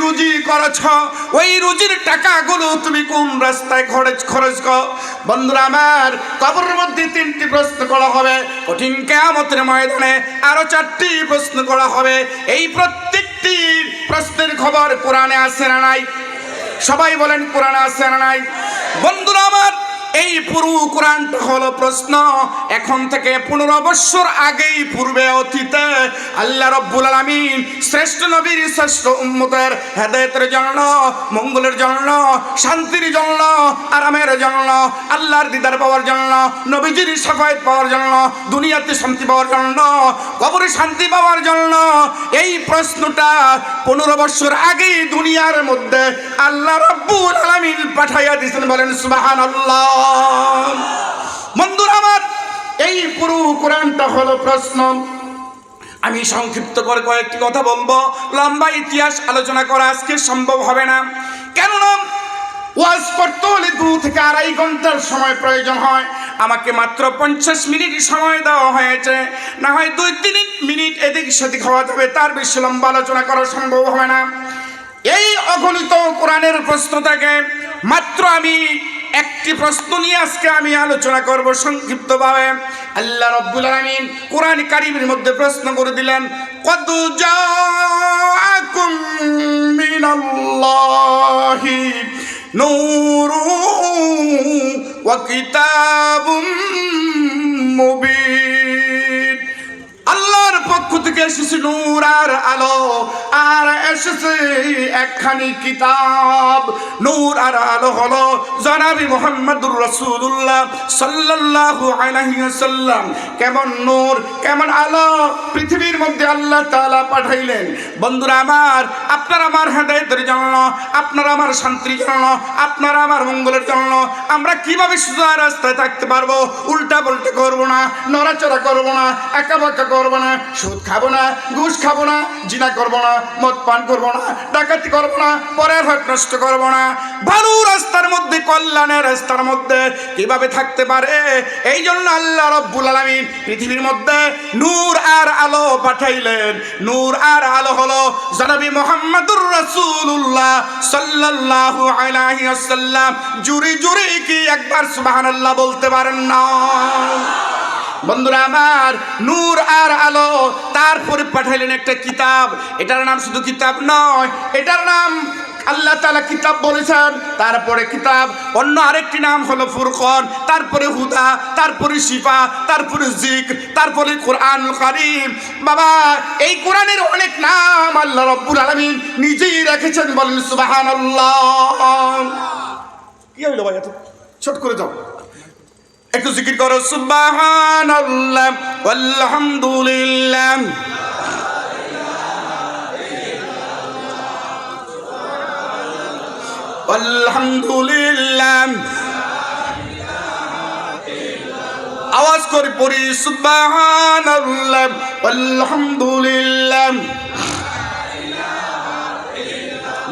রুজি করেছ, ওই রুজির টাকাগুলো তুমি কোন রাস্তায় খরচ করো? বন্ধুরা আমার, কবরের মধ্যে 3টি প্রশ্ন করা হবে, কঠিন কিয়ামতের ময়দানে আরো 4টি প্রশ্ন করা হবে। এই প্রত্যেকটি প্রশ্নের খবর কোরআনে আছে না নাই? সবাই বলেন কোরআনে আছে না নাই? বন্ধুরা আমার, এই পুরো কোরআনটা হলো প্রশ্ন। এখন থেকে 15 বছর আগেই পূর্বে অতীতে আল্লাহ রাব্বুল আলামিন শ্রেষ্ঠ নবীর শ্রেষ্ঠ উম্মতের হেদায়েতের জন্য, মঙ্গলের জন্য, শান্তির জন্য, আরামের জন্য, আল্লাহর দিদার পাওয়ার জন্য, নবীজির শাফায়াত পাওয়ার জন্য, দুনিয়াতে শান্তি পাওয়ার জন্য, কবরে শান্তি পাওয়ার জন্য এই প্রশ্নটা 15 বছর আগেই দুনিয়ার মধ্যে আল্লাহ রাব্বুল আলামিন পাঠাইয়া দিয়েছেন। বলেন সুবহানাল্লাহ। বন্ধুরা আমার, এই পুরো কোরআনটা হলো প্রশ্ন। আমি সংক্ষিপ্ত করে কয়েকটি কথা বলবো, লম্বা ইতিহাস আলোচনা করা আজকে সম্ভব হবে না। কেননা ওয়াজ করতে হলে 2 থেকে 2.5 ঘন্টার সময় প্রয়োজন হয়। আমাকে মাত্র 50 মিনিট সময় দেওয়া হয়েছে, না হয় 2-3 মিনিট এদিক সেদিক হওয়া যাবে, তার বেশি লম্বা আলোচনা করা সম্ভব হবে না। এই অগণিত কোরআনের প্রশ্ন থেকে মাত্র আমি একটি প্রশ্ন নিয়ে আজকে আমি আলোচনা করব সংক্ষিপ্তভাবে। আল্লাহ রাব্বুল আলামিন কোরআন কারীমের মধ্যে প্রশ্ন করে দিলেন, কদ জাআকুম মিনাল্লাহি নূরুন ওয়া কিতাবুম মুবিন। আল্লাহর পক্ষ থেকে এসেছে নূর আর আলো, আর এসেছে একখানি কিতাব। নূর আর আলো হলো জনাবি মুহাম্মদুর রাসূলুল্লাহ সাল্লাল্লাহু আলাইহি ওয়াসাল্লাম। কেমন নূর, কেমন আলো পৃথিবীর মধ্যে আল্লাহ তাআলা পাঠাইলেন। বন্ধুরা আমার, আপনার আমার হেদায়েতের জন্য, আপনার আমার শান্তির জন্য, আপনার আমার মঙ্গলের জন্য আমরা কিভাবে সোজা রাস্তায় থাকতে পারবো, উল্টা পাল্টা করবো না, নড়াচড়া করবো না, একাবাকা করবো না, সুদ খাবো না, ঘুষ খাবো না, জিনা করবো না, মদ পান করবো না, ডাকাতি করবো না, পরের হক নষ্ট করবো না, ভালো রাস্তার মধ্যে, কল্যাণের রাস্তার মধ্যে কিভাবে থাকতে পারে, এই জন্য আল্লাহ রাব্বুল আলামিন পৃথিবীর মধ্যে নূর আর আলো পাঠাইলেন। নূর আর আলো হলো জনাবি মুহাম্মদুর রাসূলুল্লাহ সাল্লাল্লাহু আলাইহি ওয়াসাল্লাম। জুরি জুরি কি একবার সুবহানাল্লাহ বলতে পারেন না? বন্ধুরা আমার, নূর আর আলো, তারপরে পাঠাইলেন একটা কিতাব। এটার নাম শুধু কিতাব নয়, এটার নাম আল্লাহ তাআলা কিতাব বলেছেন। তারপরে কিতাব অন্য আরেকটি নাম হলো ফুরকান, তারপরে হুদা, তারপরে শিফা, তারপরে যিকর, তারপরে কোরআনুল কারীম। বাবা, এই কোরআনের অনেক নাম আল্লাহ রাব্বুল আলামিন নিজেই রেখেছেন। বলেন সুবহানাল্লাহ। কি হইলো ভাই, এত ছোট করে যাও, একটু জিকির করো, সুবহানাল্লাহ আলহামদুলিল্লাহ। আলহামদুলিল্লাহ। আওয়াজ করে পড়ি, সুবহানাল্লাহ আলহামদুলিল্লাহ।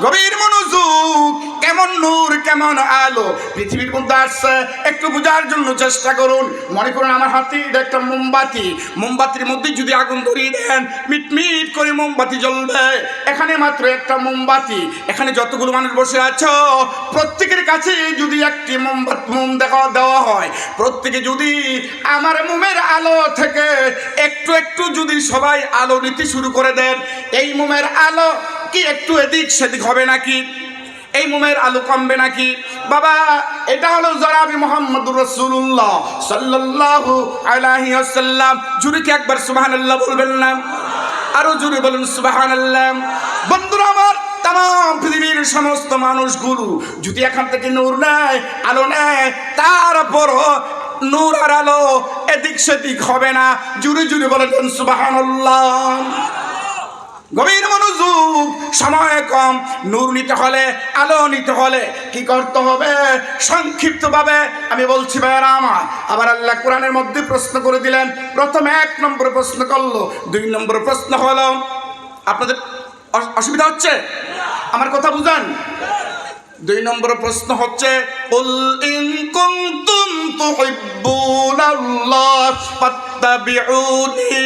গভীর মনোযোগ। কেমন নূর, কেমন আলো পৃথিবীর মধ্যে আসছে, একটু বোঝার জন্য চেষ্টা করুন। মনে করুন আমার হাতে একটা মোমবাতি, মোমবাতির মধ্যে যদি আগুন ধরিয়ে দেন, মিটমিট করে মোমবাতি জ্বলবে। এখানে মাত্র একটা মোমবাতি, এখানে যতগুলো মানুষ বসে আছো প্রত্যেকের কাছে যদি একটি মোম দেওয়া হয়, প্রত্যেকে যদি আমার মোমের আলো থেকে একটু একটু যদি সবাই আলো নিতে শুরু করে দেন, এই মোমের আলো কি একটু এদিক সেদিক হবে নাকি? এই মোমের আলো কমবে নাকি? বাবা, এটা হলো জনাবি মুহাম্মদুর রাসূলুল্লাহ সাল্লাল্লাহু আলাইহি ওয়াসাল্লাম। জুরি কি একবার সুবহানাল্লাহ বলবেন না? আরো জোরে বলুন সুবহানাল্লাহ। বন্ধুরা আমার, তাম পৃথিবীর সমস্ত মানুষগুলো যদি এখান থেকে নূর নেয়, আলো নেয়, তারপরও নূর আর আলো এদিক সেদিক হবে না। জুরি জুরি বলেন সুবহানাল্লাহ। গভীর মনোযোগ। সময় কম, নূর নিতে হলে, আলো নিতে হলে কি করতে হবে সংক্ষিপ্তভাবে আমি বলছি ভাইরা আমার। আবার আল্লাহ কোরআনের মধ্যে প্রশ্ন করে দিলেন। প্রথমে 1 নম্বর প্রশ্ন করলো, 2 নম্বর প্রশ্ন হলো, আপনাদের অসুবিধা হচ্ছে? আমার কথা বুঝান। দুই নম্বর প্রশ্ন হচ্ছে কুল ইন কুনতুম তুহিব্বুনাল্লাহ ফাত্তাবিউনি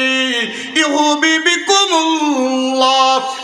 ইউহিব্বুকুমুল্লাহ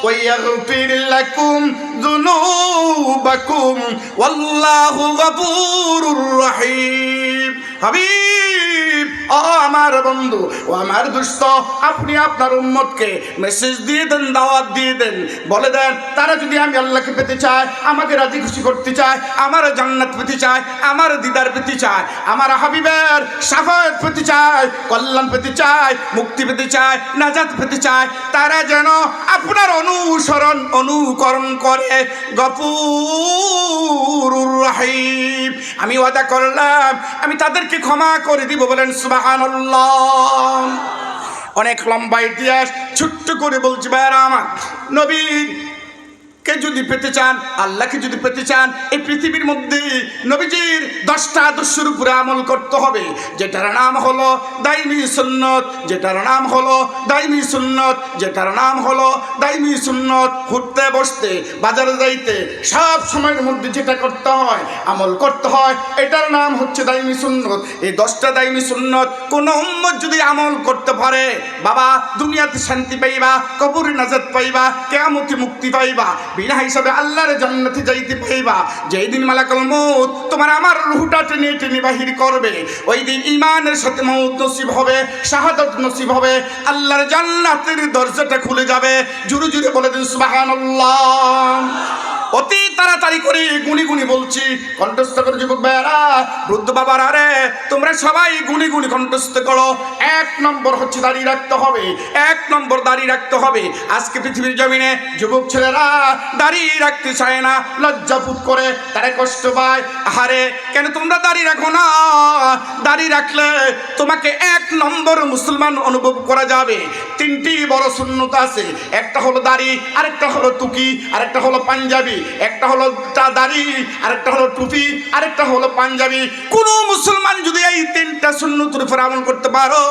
ওয়া ইয়াগফির লাকুম যুনুবাকুম ওয়াল্লাহু গফুরুর রহিম। হাবিব, ও আমার বন্ধু, ও আমার দোস্ত, আপনি আপনার উম্মতকে মেসেজ দিয়ে দেন, দাওয়াত দিয়ে দেন, বলে দেন তারা যদি আমি আল্লাহকে পেতে চায়, আমাকে রাজি খুশি করতে চায়, আমার জান্নাত পেতে চায়, আমার দিদার পেতে চায়, আমার হাবিবের শাফায়াত পেতে চায়, কল্যাণ পেতে চায়, মুক্তি পেতে চায়, নাজাত পেতে চায়, তারা যেন আপনার অনুকরণ করে। গফুরুর রহিম, আমি ওয়াদা করলাম আমি তাদেরকে ক্ষমা করে দিব। বলেন সুবহানাল্লাহ। অনেক লম্বা ইতিহাস, ছোট্ট করে বলছি ভাইরা আমার, নবীর কে যদি পেতে চান, আল্লাহকে যদি পেতে চান, এই পৃথিবীর মধ্যে নবীজির 10টা আদর্শের উপরে আমল করতে হবে, যেটার নাম হলো দাইমি সুন্নত, যেটার নাম হলো দাইমি সুন্নত, যেটার নাম হলো দাইমি সুন্নত। ঘুরতে বসতে, বাজারে যাইতে, সব সময়ের মধ্যে যেটা করতে হয়, আমল করতে হয়, এটার নাম হচ্ছে দাইমি সুন্নত। এই 10টা দাইমি সুন্নত কোন উম্মত যদি আমল করতে পারে, বাবা দুনিয়াতে শান্তি পাইবা, কবরে নাজাত পাইবা, কিয়ামতে মুক্তি পাইবা, বিনা হিসাবে আল্লাহর জান্নাতে যাইতে পাইবা। যেই দিন মালাকুল মউত তোমার আমার রূহটা টেনে টেনে বাহির করবে, ওই দিন ঈমানের সাথে মউত নসিব হবে, শাহাদাত নসিব হবে, আল্লাহর জান্নাতের দরজাটা খুলে যাবে। জোরে জোরে বলে দিন সুবহানাল্লাহ। অতি তাড়াতাড়ি করে গুনি গুনি বলছি, কণ্ঠস্থ করে যুবক ভাইয়ারা, বৃদ্ধ বাবারা, রে তোমরা সবাই গুনি গুনি কণ্ঠস্থ করো। 1 নম্বর হচ্ছে দাড়ি রাখতে হবে, 1 নম্বর দাড়ি রাখতে হবে। আজকে পৃথিবীর জমিনে যুবক ছেলেরা দাড়ি রাখতে চায় না, লজ্জাবোধ করে, তারা কষ্ট পায়। আহারে, কেন তোমরা দাড়ি রাখো না? দাড়ি রাখলে তোমাকে 1 নম্বর মুসলমান অনুভব করা যাবে। 3টি বড় সুন্নত আছে, একটা হলো দাড়ি, আরেকটা হলো টুকি, আরেকটা হলো পাঞ্জাবি, একটা হলো দাড়ি, আরেকটা হলো টুপি, আরেকটা হলো পাঞ্জাবি। কোন মুসলমান যদি এই 3টা সুন্নতের উপর আমল করতে পারো,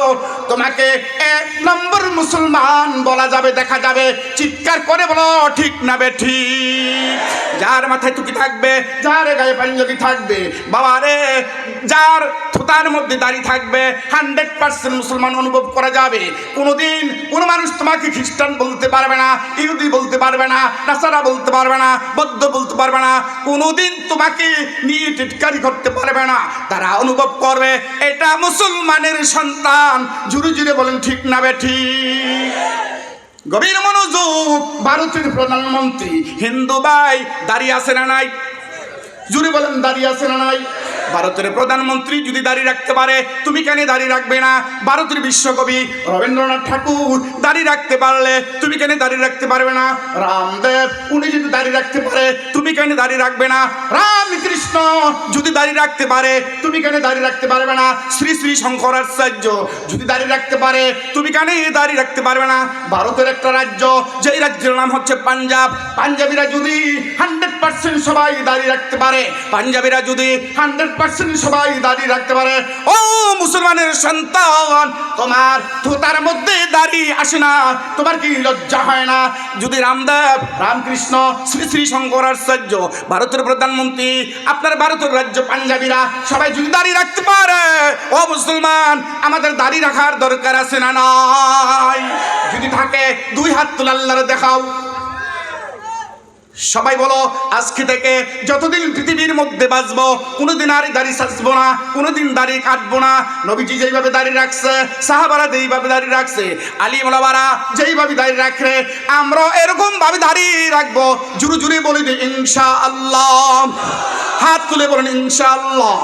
তোমাকে 1 নম্বর মুসলমান বলা যাবে, দেখা যাবে। চিৎকার করে বলো ঠিক না বেঠিক? যার মাথায় টুপি থাকবে, যার গায়ে পাঞ্জাবি থাকবে, বাবা রে, যার থুতার মধ্যে দাড়ি থাকবে, 100% মুসলমান অনুভব করা যাবে। কোনোদিন কোনো মানুষ তোমাকে খ্রিস্টান বলতে পারবে না, ইহুদি বলতে পারবে না, নাসারা বলতে পারবে না, বৌদ্ধ বলতে পারবে না, কোনোদিন তোমাকে নিয়ে টিটকারি করতে পারবে না। তারা অনুভব করবে এটা মুসলমানের সন্তান। জুড়ে জুড়ে বলেন ঠিক না বেঠিক? গভীর মনোযোগ। ভারতের প্রধানমন্ত্রী হিন্দু ভাই, দাড়ি আছে না নাই? জুড়ে বলেন দাড়ি আছে না নাই? ভারতের প্রধানমন্ত্রী যদি দাড়ি রাখতে পারে, তুমি কেন দাড়ি রাখবে না? ভারতের বিশ্বকবি রবীন্দ্রনাথ ঠাকুর দাড়ি রাখতে পারলে তুমি কেন দাড়ি রাখতে পারবে না? রামদেব উনি যদি দাড়ি রাখতে পারে, তুমি কেন দাড়ি রাখবে না? রামকৃষ্ণ যদি দাড়ি রাখতে পারে, তুমি কেন দাড়ি রাখতে পারবে না? শ্রী শ্রী শঙ্করাচার্য যদি দাড়ি রাখতে পারে, তুমি কেন দাড়ি রাখতে পারবে না? ভারতের একটা রাজ্য, যেই রাজ্যের নাম হচ্ছে পাঞ্জাব, পাঞ্জাবিরা যদি 100% সবাই দাড়ি রাখতে পারে, পাঞ্জাবিরা যদি 100% সবাই দাড়ি রাখতে পারে, ও মুসলমানের সন্তান, তোমার থুতার মধ্যে দাড়ি আসে না, তোমার কি লজ্জা হয় না? যদি রামদেব, রামকৃষ্ণ, শ্রী শ্রী শঙ্করাচার্য, ভারতের প্রধানমন্ত্রী, আপনার ভারতের রাজ্য পাঞ্জাবিরা সবাই যদি দাড়ি রাখতে পারে, ও মুসলমান, আমাদের দাড়ি রাখার দরকার আছে না নাই? যদি থাকে 2 হাত তুলে আল্লাহরে দেখাও। সবাই বলো, আজকে থেকে যতদিন পৃথিবীর মধ্যে বাঁচবো, কোনোদিন আর দাড়ি সাজবো না, কোনোদিন দাড়ি কাটবো না। নবীজি যেইভাবে দাড়ি রাখছে, সাহাবারা যেইভাবে দাড়ি রাখছে, আলী ওলামারা যেইভাবে দাড়ি রাখে, আমরা এরকম ভাবে দাড়ি রাখবো। জুড়ে জুড়ে বলে দিই ইনশাআল্লাহ। হাত তুলে বলেন ইনশাআল্লাহ।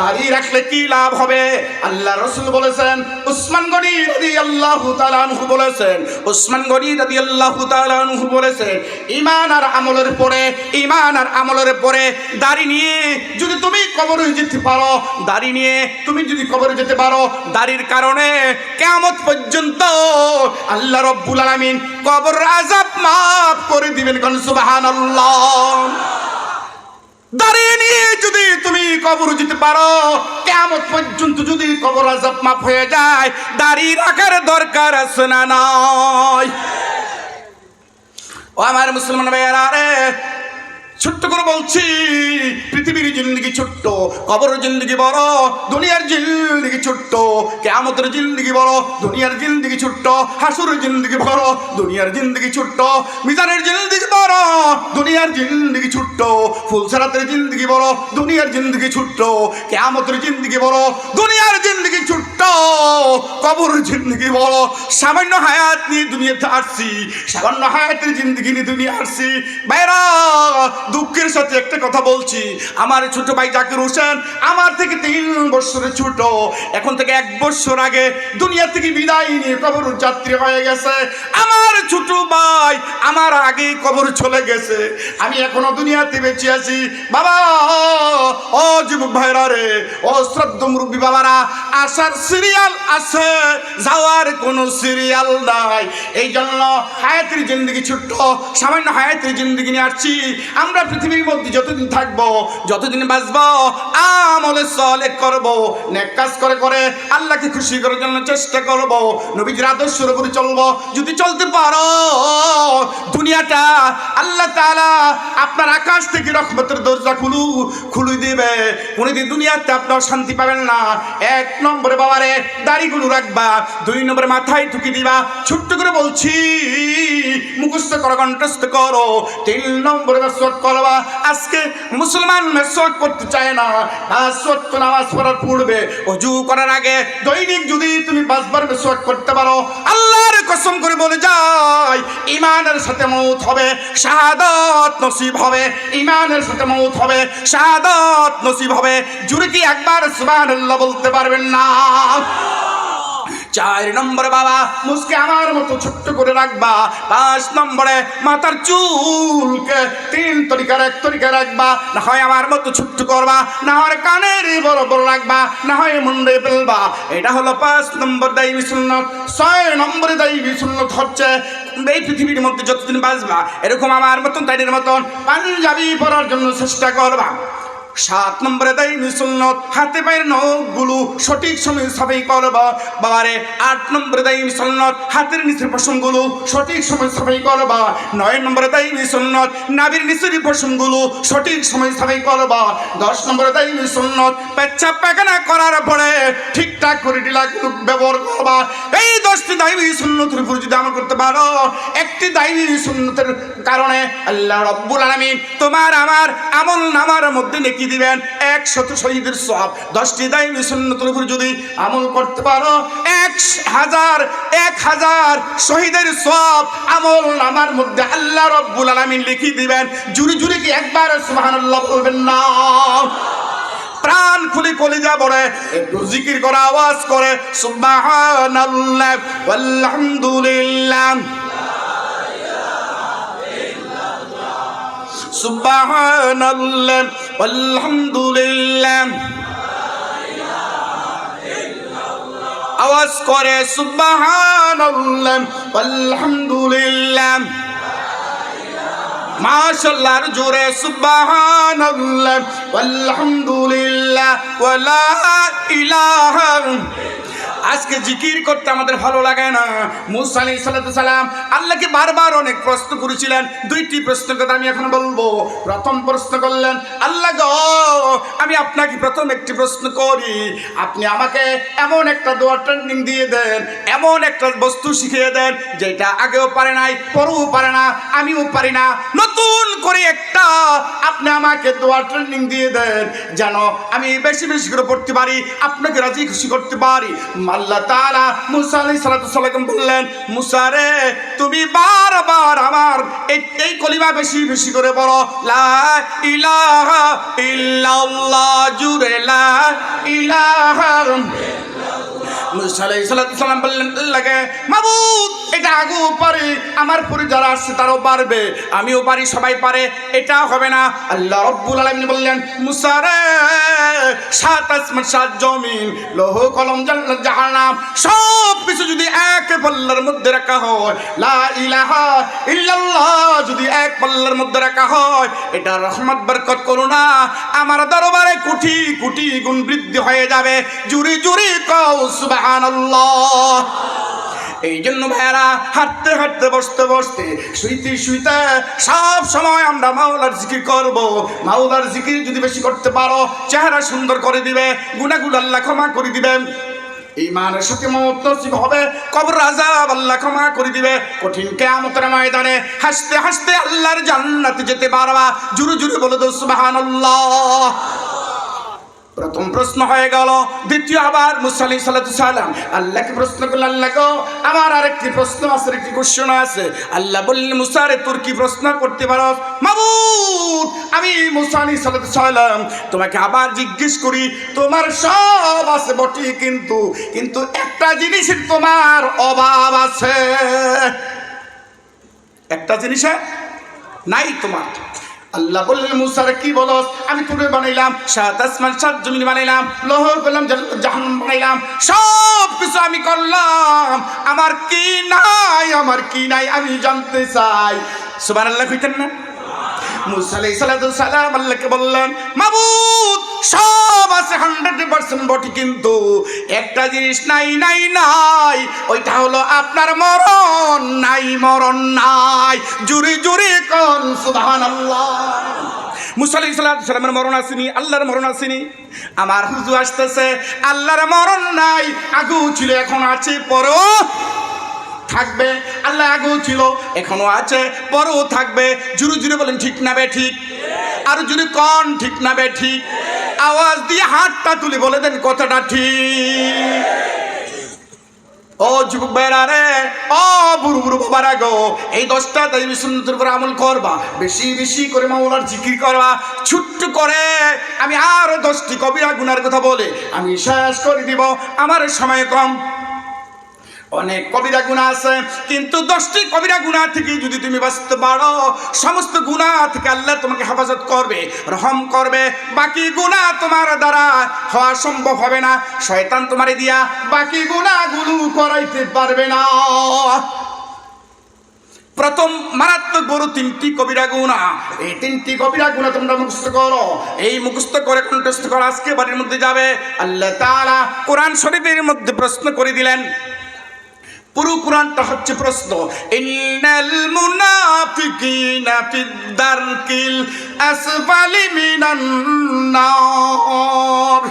দাড়ি রাখলে কি লাভ হবে? আল্লাহ রাসূল বলেছেন, উসমান গনি রাদিয়াল্লাহু তাআলা আনহু বলেছেন, উসমান গনি রাদিয়াল্লাহু তাআলা আনহু বলেছেন, ঈমান আর আমলের পরে, ঈমান আর আমলের পরে দাড়ি নিয়ে যদি তুমি কবরে যেতে পারো, দাড়ি নিয়ে তুমি যদি কবরে যেতে পারো, দাড়ির কারণে কিয়ামত পর্যন্ত আল্লাহ রাব্বুল আলামিন কবর আযাব মাফ করে দিবেন। কোন সুবহানাল্লাহ। দাড়ি নিয়ে যদি তুমি কবর যেতে পারো, কিয়ামত পর্যন্ত যদি কবর আযাব মাফ হয়ে যায়, দাড়ি রাখার দরকার আছে না নাই? ও আমার মুসলমান ভাইয়ারা, রে ছোট্ট করে বলছি, পৃথিবীর জিন্দগি ছোট্ট, কবরের জিন্দগি বড়, দুনিয়ার জিন্দগি ছোট্ট, কিয়ামতের জিন্দগি বড়, দুনিয়ার জিন্দগি ছোট্ট, হাসুরের জিন্দগি বড়, দুনিয়ার জিন্দগি ছোট্ট, মিজানের জিন্দগি বড়, দুনিয়ার জিন্দগি ছোট্ট, ফুলসরাতের জিন্দগি বড়, দুনিয়ার জিন্দগি ছোট্ট, কিয়ামতের জিন্দগি বড়, দুনিয়ার জিন্দগি ছোট্ট, কবরের জিন্দগি বড়। সামান্য হায়াত নিয়ে দুনিয়াতে আসছি, সামান্য হায়াতের জিন্দগি নিয়ে দুনিয়া আসছি। ভাইরা, দুঃখের সাথে একটা কথা বলছি, আমার ছোট ভাই জাকির হোসেন আমার থেকে 3 বছরের ছোট, এখন থেকে 1 বছর আগে দুনিয়া থেকে বিদায় নিয়ে কবর যাত্রী হয়ে গেছে। আমার ছোট ভাই আমার আগে কবর চলে গেছে, আমি এখনো দুনিয়াতে বেঁচে আছি। বাবা, ও যুবক ভাইরা রে, ও শ্রদ্ধ মুরব্বী বাবারা, আসার সিরিয়াল আছে, যাওয়ার কোনো সিরিয়াল নাই। এই জন্য হায়াতের জিন্দগি ছোট্ট, সামান্য হায়াতের জিন্দগি নিয়ে আসছি। আমরা পৃথিবীর মধ্যে যতদিন থাকবো, যতদিন বাঁচবো, আমলে সালেহ করব, নেক কাজ করে করে আল্লাহকে খুশি করার জন্য চেষ্টা করব, নবীজির আদর্শের উপরে চলবো। যদি চলতে পারো, দুনিয়াটা আল্লাহ তাআলা আপনার আকাশ থেকে রহমতের দরজা খুলে দিবে। কোনোদিন দুনিয়াতে আপনার শান্তি পাবেন না। 1 নম্বরে বাবারে দাড়িগুলো রাখবা, 2 নম্বরে মাথায় ঠুকি দিবা। ছোট্ট করে বলছি, মুখস্থ করো, কণ্ঠস্থ করো। 3 নম্বরে মেসওয়াক করবা। আজকে মুসলমান মেসওয়াক করতে চায় না। 5 ওয়াক্ত নামাজ পড়ার পূর্বে, ওযু করার আগে দৈনিক যদি তুমি 5 বার মেসওয়াক করতে পারো, আল্লাহর কসম করে বলে যাই, ঈমানের সাথে মউত হবে, শাহাদাত নসিব হবে। ঈমানের সাথে মউত হবে, শাহাদাত নসিব হবে। জুরে কি একবার সুবহানাল্লাহ বলতে পারবেন না? 4 নম্বরে বাবা, মুসকে আমার মতো ছোট্ট করে রাখবা। 5 নম্বরে মাথার চুলকে 3 তরিকার 1 তরিকা রাখবা। না হয় আমার মতো ছোট্ট করবা, না হয় কানের বড় বড় রাখবা, না হয় মুন্ডে ফেলবা। এটা হলো 5 নম্বর দায়ী সুন্নাত। 6 নম্বরে দায়ী সুন্নাত হচ্ছে, এই পৃথিবীর মধ্যে যতদিন বাঁচবা, এরকম আমার মতন তাইদের মতন পাঞ্জাবি পরার জন্য চেষ্টা করবা। 7 নম্বরে দায়ী সুন্নাত, হাতে পায়ের নখগুলো সঠিক সময়ে সাফাই করবা। বাবারে 8 নম্বরে দায়ী সুন্নাত, হাতের নিচের পশমগুলো সঠিক সময়ে সাফাই করবা। 9 নম্বরে দায়ী সুন্নাত, নাভির নিচের পশমগুলো সঠিক সময়ে সাফাই করবা। 10 নম্বরে দায়ী সুন্নাত, পেচ্ছাপ পায়খানা করার পরে ঠিকঠাক করে ঢিলাগুলো ব্যবহার করবা। এই 10টি দায়ী সুন্নতের উপর যদি আমল করতে পারো, একটি দায়ী সুন্নতের কারণে আল্লাহ রাব্বুল আলামিন তোমার আমার আমল নামার মধ্যে নেকি দিবেন 100 শহীদের সওয়াব। 10টি দায়ী সুন্নতের উপর যদি আমল করতে পারো, 1000 শহীদের সওয়াব আমল নামার মধ্যে আল্লাহ রাব্বুল আলামিন লিখে দিবেন। জুরি জুরি কি একবার সুবহানাল্লাহ বলবেন না? প্রাণ খুলে কলিজা ভরে একটু জিকির করে আওয়াজ করে সুবহানাল্লাহ ওয়ালহামদুলিল্লাহ, সুবহানাল্লাহ ওয়ালহামদুলিল্লাহ। আওয়াজ করে সুবহানাল্লাহ ওয়ালহামদুলিল্লাহ। মাশাআল্লাহ, আর জোরে সুবহানাল্লাহ ওয়ালহামদুলিল্লাহ ওয়ালা ইলাহা। আজকে জিকির করতে আমাদের ভালো লাগে না। মুসা আলাইহিস সালাম আল্লাহকে বারবার অনেক প্রশ্ন করেছিলেন। 2টি প্রশ্ন কথা আমি এখন বলবো। প্রথম প্রশ্ন করলেন, আল্লাহ গো, আমি আপনাকে প্রথম একটি প্রশ্ন করি, আপনি আমাকে এমন একটা দোয়া ট্রেনিং দিয়ে দেন, এমন একটা বস্তু শিখিয়ে দেন যেটা আগেও পারে নাই, পরেও পারে না, আমিও পারি না। নতুন করে একটা আপনি আমাকে দোয়া ট্রেনিং দিয়ে দেন, যেন আমি বেশি বেশি করে পড়তে পারি, আপনাকে রাজি খুশি করতে পারি। আল্লাহ তাআলা মুসা আলাইহিস সালাম বললেন, মুসা রে, তুমি বারবার আমার এই কলিমা বেশি বেশি করে বলো, লা ইলাহা ইল্লাল্লাহ, জুরে লা ইলাহা। মুসা আলাইহিস সালাম বললেন আল্লাহকে, মাবুদ, এটা আগেও পারি, আমার পরে যারা আসছে তারাও পারবে, আমিও পারি, সবাই পারে, এটা হবে না। আল্লাহ রাব্বুল আলামিন বললেন, মুসা রে, 7 আসমান 7 জমিন, লৌহ কলম জান্নাত জাহান্নাম সব কিছু যদি এক পাল্লার মধ্যে রাখা হয়, লা ইলাহা ইল্লাল্লাহ যদি এক পাল্লার মধ্যে রাখা হয়, এটা রহমত বরকত করুণা আমার দরবারে কোটি কোটি গুণ বৃদ্ধি হয়ে যাবে। জুরি জুরি কও সুবহানাল্লাহ। এই জন্য ভাইয়ারা হাঁটতে হাঁটতে বসতে বসতে শুইতে শুইতে সব সময় আমরা মাওলার জিকির করব। মাওলার জিকির যদি বেশি করতে পারো চেহারা সুন্দর করে দিবে, গুনাহগুলো আল্লাহ ক্ষমা করে দিবেন, ঈমানের সাথে মওত নসিব হবে, কবর আযাব আল্লাহ ক্ষমা করে দিবে, কঠিন কিয়ামতের ময়দানে হাসতে হাসতে আল্লাহর জান্নাতে যেতে পারবা। জোরে জোরে বলে দাও সুবহানাল্লাহ। প্রথম প্রশ্ন হয়ে গেল। দ্বিতীয় আবার মুসা আলাইহিস সালাম আল্লাহকে প্রশ্ন করলেন, আল্লাহ গো আমার আরেকটি প্রশ্ন আছে, আরেকটি কোশ্চেন আছে। আল্লাহ বললেন, মুসা রে তোর কি প্রশ্ন করতে পারো? মাবুদ আমি মুসা আলাইহিস সালাম তোমাকে আবার জিজ্ঞেস করি, তোমার সব আছে বটে, কিন্তু একটা জিনিসের তোমার অভাব আছে, একটা জিনিসে নাই তোমার। আল্লাহ বললেন, মুসার কি বলো? আমি তোরে বানাইলাম, সাত আসমান সাত জমিন বানাইলাম, লৌহ করলাম, জাহান্নাম বানাইলাম, সব কিছু আমি করলাম, আমার কি নাই, আমার কি নাই আমি জানতে চাই। সুবহানাল্লাহ কইতেন না? মুসা আলাইহিস সালাম আল্লাহকে বললেন, মাবুদ সব আছে 100% বটে, কিন্তু একটা জিনিস নাই নাই নাই, ওইটা হলো আপনার মরণ নাই, মরণ নাই। জোরে জোরে কোন সুবহানাল্লাহ। মুসা আলাইহিস সালামের মরণ আসেনি, আল্লাহর মরণ আসেনি। আমার হুজুর আসতেছে, আল্লাহর মরণ নাই, আগেও ছিল এখন আছে পরেও থাকবে। আল্লাহ আগেও ছিল এখনো আছে পরেও থাকবে। জুরু জুরু বলেন ঠিক না বে ঠিক? আর যদি কন ঠিক না বে ঠিক? আওয়াজ দিয়ে হাতটা তুলে বলে দেন কথাটা ঠিক। ও যুবক ভাইরা রে, ও বুড়ো বুড়ো বাবারা গো, এই 10টা দাইমি সুন্নতের উপর আমল করবা, বেশি বেশি করে মাওলার জিকির করবা। ছোট্ট করে আমি আরো 10টি কবিরা গুনার কথা বলে আমি শেষ করে দিব, আমার সময় কম। অনেক কবিরা গুনাহ আছে, কিন্তু 10টি কবিরা গুনাহ থেকে যদি তুমি বাঁচতে পারো, সমস্ত গুনাহ থেকে আল্লাহ তোমাকে হেফাজত করবে, রহম করবে। বাকি গুনাহ তোমার দ্বারা হওয়া সম্ভব হবে না, শয়তান তোমারে দিয়া বাকি গুনাহগুলো করাইতে পারবে না। প্রথম মারাত্মক বড় 3টি কবিরা গুনাহ, এই 3টি কবিরা গুনাহ তোমরা মুখস্থ করো। এই মুখস্থ করে কন্টেস্ট করো, আজকে বাড়ির মধ্যে যাবে। আল্লাহ তাআলা কোরআন শরীফের মধ্যে প্রশ্ন করে দিলেন, পুরো কোরআনটা হচ্ছে প্রশ্ন। ইন্নাল মুনাফিকিনা ফিদ দারকিল আসফালি মিনান নার।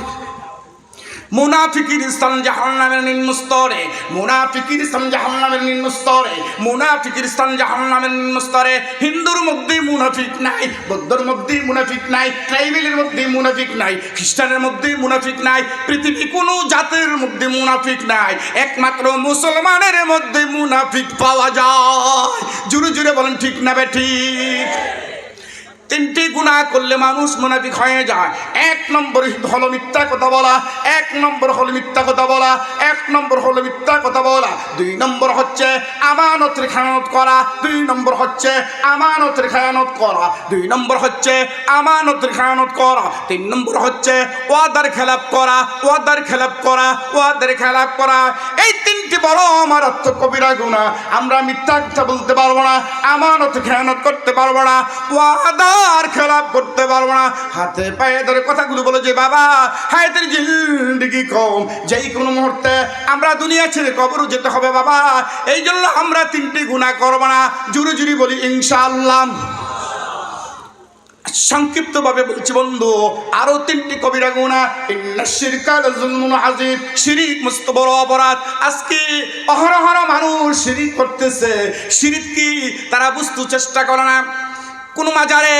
মুনাফিকের স্থান জাহান্নামের নিম্ন স্তরে, মুনাফিকের স্থান জাহান্নামের নিম্ন স্তরে, মুনাফিকের স্থান জাহান্নামের নিম্ন স্তরে। হিন্দুর মধ্যে মুনাফিক নাই, বৌদ্ধর মধ্যে মুনাফিক নাই, ট্রাইবেলের মধ্যে মুনাফিক নাই, খ্রিস্টানের মধ্যে মুনাফিক নাই, পৃথিবী কোনো জাতের মধ্যে মুনাফিক নাই, একমাত্র মুসলমানের মধ্যে মুনাফিক পাওয়া যায়। জোরে জোরে বলেন ঠিক না বে ঠিক? 3টি গুনাহ করলে মানুষ মুনাফিক হয়ে যায়। 1 নম্বর হলো মিথ্যা কথা বলা, 1 নম্বর হলো মিথ্যা কথা বলা, 1 নম্বর হলো মিথ্যা কথা বলা। 2 নম্বর হচ্ছে আমানতের খেয়ানত করা, 2 নম্বর হচ্ছে আমানতের খেয়ানত করা, 2 নম্বর হচ্ছে আমানতের খেয়ানত করা, 3 নম্বর হচ্ছে ওয়াদার খেলাপ করা, ওয়াদার খেলাপ করা, ওয়াদার খেলাপ করা। এই 3টি বড় মারাত্মক কবিরা গুনাহ। আমরা মিথ্যা কথা বলতে পারবো না, আমানতের খেয়ানত করতে পারবো না, ওয়াদা আর খেলাপ করতে পারবো না। হাতে পায়ে ধরে কথাগুলো বলে যে বাবা হায়াতের জিন্দেগি কম, যেই কোনো মুহূর্তে আমরা দুনিয়া ছেড়ে কবরে যেতে হবে বাবা, এই জন্য আমরা 3টি গুনাহ করবো না। জুরি জুরি বলি ইনশাআল্লাহ। সংক্ষিপ্তভাবে বলছি বন্ধু, আরো 3টি কবিরা গুনাহ। ইন্নাশ শিরকা লাযুলমুন আযীম, শিরক মস্ত বড় অপরাধ। আজকে অহরহ মানুষ শিরক করতেছে। শিরক কি তারা বুঝতে চেষ্টা করে না। কোনো মাজারে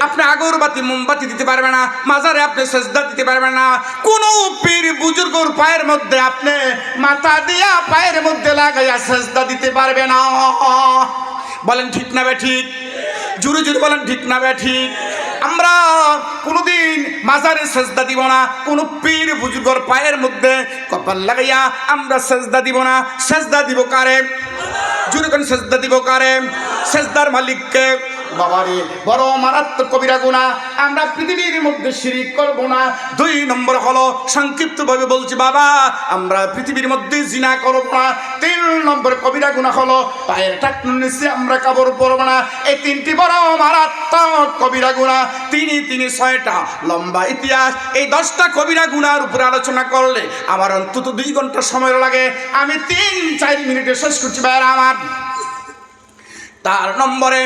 আপনি আগরবাতি মোমবাতি দিতে পারবে না, মাজারে আপনি সেজদা দিতে পারবেন না, কোনো পীর বুজুর্গর পায়ের মধ্যে আপনি মাথা দিয়া পায়ের মধ্যে লাগাইয়া সেজদা দিতে পারবে না। বলেন ঠিক না বে ঠিক? জোরে জোরে বলেন ঠিক না বে ঠিক? আমরা কোনোদিন মাজারে সেজদা দিব না, কোনো পীর বুজুর্গর পায়ের মধ্যে কপাল লাগাইয়া আমরা সেজদা দিব না। সেজদা দিব কারে? জোরে কোন সেজদা দিব কারে? সেজদার মালিককে। বাবারে বড় মারাত্মক কবিরা গুনাহ। আমরা পৃথিবীর মধ্যে শিরিক করব না। 2 নম্বর হলো সংক্ষিপ্তভাবে বলছি বাবা, আমরা পৃথিবীর মধ্যে জিনা করব না। 3 নম্বর কবিরা গুনাহ হলো পায়ের টাকনুর নিচে আমরা কাপড় পরব না। এই 3টি বড় মারাত্মক কবিরা গুনাহ। তিনি 6টা লম্বা ইতিহাস। এই 10টা কবিরা গুনার উপরে আলোচনা করলে আমার অন্তত 2 ঘন্টা সময় লাগে। আমি 3-4 মিনিটে শেষ করছি ভাইরা আমার। 4 নম্বরে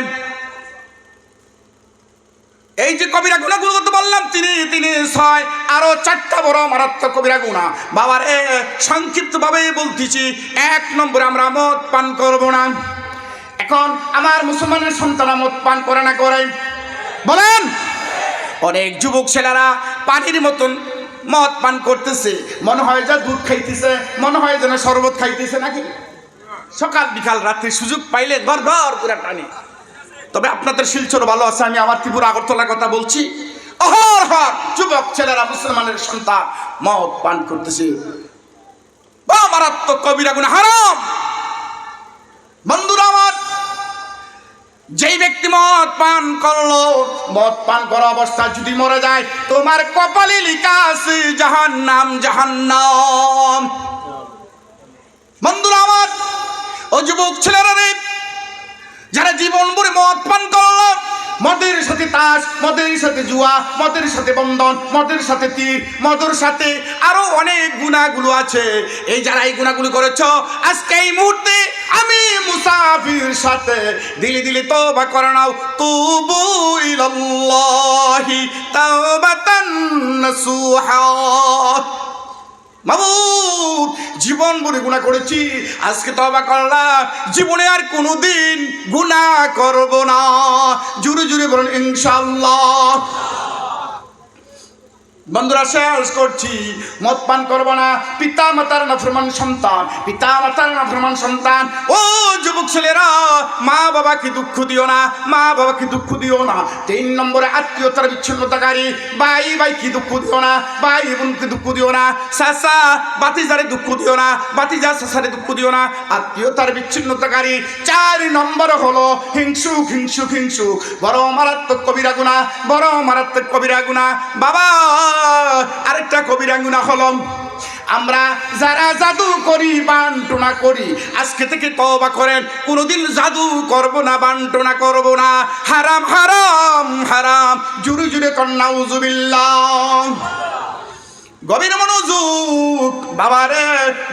এই যে কবিরা গুনাহগুলো তো বললাম 3 আরো 4টা বড় মারাত্মক কবিরা গুনাহ। বাবার সংক্ষিপ্তভাবে বলতেছি। 1 নম্বরে আমরা মদ পান করব না। এখন আমার মুসলমানের সন্তান মদ পান করে না করে বলেন? অনেক যুবক ছেলেরা পানির মতন মদ পান করতেছে, মনে হয় যে দুধ খাইতেছে, মনে হয় যেন শরবত খাইতেছে, নাকি? সকাল বিকাল রাত্রি সুযোগ পাইলে ঘর করে টানি। তবে আপনাদের শিলচর ভালো আছে, আমি আমার ত্রিপুরা আগরতলার কথা বলছি। অহরহ যুবক ছেলেরা মুসলমানের সন্তান মদ পান করতেছে। মারাত্মক কবিরা গুনাহ, হারাম। বন্ধুরা আমার, যেই ব্যক্তি মদ পান করলো, মদ পান করা অবস্থা যদি মরে যায়, তোমার কপালে লেখা আছে জাহান্নাম। বন্ধুরা আমার, ও যুবক ছেলেরা রে, যারা জীবন ভরে মদ পান করলো, মদের সাথে তাস, মদের সাথে জুয়া, মদের সাথে বন্ধন, মদের সাথে তীর, মদের সাথে আরো অনেক গুনাহগুলো আছে। এই যারা এই গুনাহগুলো করেছো, আজকে এই মুহূর্তে আমি মুসাফির সাথে দিলে তওবা করে নাও। তুবু ইলাল্লাহি তাওবাতান নাসুহা। মাবুদ, জীবন ভরে গুনাহ করেছি, আজকে তওবা করলাম, জীবনে আর কোনোদিন গুনাহ করব না। জোরে জোরে বলুন ইনশাআল্লাহ। বন্ধুরা শেষ করছি, মদ পান করব না। পিতা মাতার নাফরমান সন্তান, পিতা মাতার নাফরমান সন্তান। ও যুবক ছেলেরা, মা বাবাকে দুঃখ দিও না, মা বাবাকে দুঃখ দিও না। 3 নম্বরে আত্মীয়তার বিচ্ছিন্নতাকারী, ভাইকে দুঃখ দিও না, ভাই বোনকে দুঃখ দিও না, চাচা বাতিজারে দুঃখ দিও না, বাতিজা চাচারে দুঃখ দিও না, আত্মীয়তার বিচ্ছিন্নতাকারী। 4 নম্বর হলো হিংসুক। বড় মারাত্মক কবিরা গুনাহ, বড় মারাত্মক কবিরা গুনাহ। বাবা, আরেকটা কবিরা গুনাহ হলো আমরা যারা জাদু করি, বান্টনা করি, আজকে থেকে তওবা করেন, কোনোদিন জাদু করব না, বান্টনা করব না। হারাম হারাম হারাম। জোরে জোরে কন্যা নাউজুবিল্লাহ। গভীর মনোযোগ বাবারে,